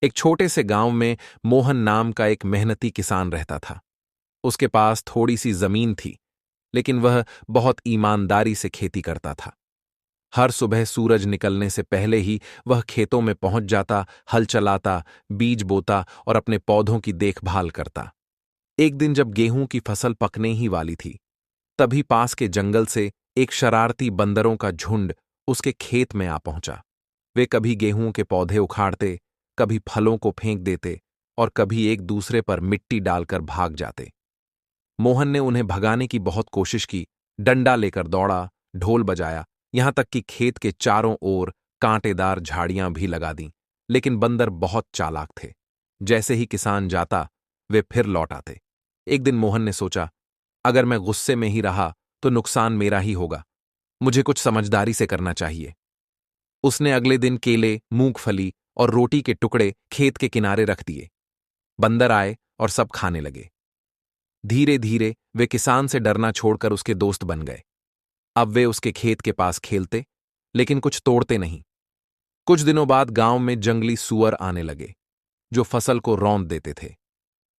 एक छोटे से गांव में मोहन नाम का एक मेहनती किसान रहता था। उसके पास थोड़ी सी जमीन थी, लेकिन वह बहुत ईमानदारी से खेती करता था। हर सुबह सूरज निकलने से पहले ही वह खेतों में पहुंच जाता, हल चलाता, बीज बोता और अपने पौधों की देखभाल करता। एक दिन जब गेहूं की फसल पकने ही वाली थी, तभी पास के जंगल से एक शरारती बंदरों का झुंड उसके खेत में आ पहुंचा। वे कभी गेहूं के पौधे उखाड़ते, कभी फलों को फेंक देते और कभी एक दूसरे पर मिट्टी डालकर भाग जाते। मोहन ने उन्हें भगाने की बहुत कोशिश की, डंडा लेकर दौड़ा, ढोल बजाया, यहां तक कि खेत के चारों ओर कांटेदार झाड़ियां भी लगा दीं, लेकिन बंदर बहुत चालाक थे। जैसे ही किसान जाता, वे फिर लौट आते। एक दिन मोहन ने सोचा, अगर मैं गुस्से में ही रहा तो नुकसान मेरा ही होगा। मुझे कुछ समझदारी से करना चाहिए। उसने अगले दिन केले, मूंगफली और रोटी के टुकड़े खेत के किनारे रख दिए। बंदर आए और सब खाने लगे। धीरे धीरे वे किसान से डरना छोड़कर उसके दोस्त बन गए। अब वे उसके खेत के पास खेलते, लेकिन कुछ तोड़ते नहीं। कुछ दिनों बाद गांव में जंगली सूअर आने लगे, जो फसल को रौंद देते थे।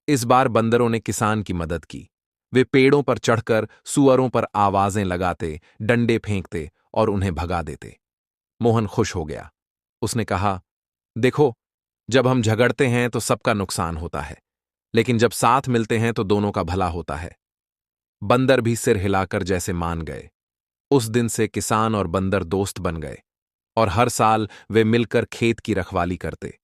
इस बार बंदरों ने किसान की मदद की। वे पेड़ों पर चढ़कर सूअरों पर आवाजें लगाते, डंडे फेंकते और उन्हें भगा देते। मोहन खुश हो गया। उसने कहा, देखो, जब हम झगड़ते हैं तो सबका नुकसान होता है, लेकिन जब साथ मिलते हैं तो दोनों का भला होता है। बंदर भी सिर हिलाकर जैसे मान गए। उस दिन से किसान और बंदर दोस्त बन गए और हर साल वे मिलकर खेत की रखवाली करते।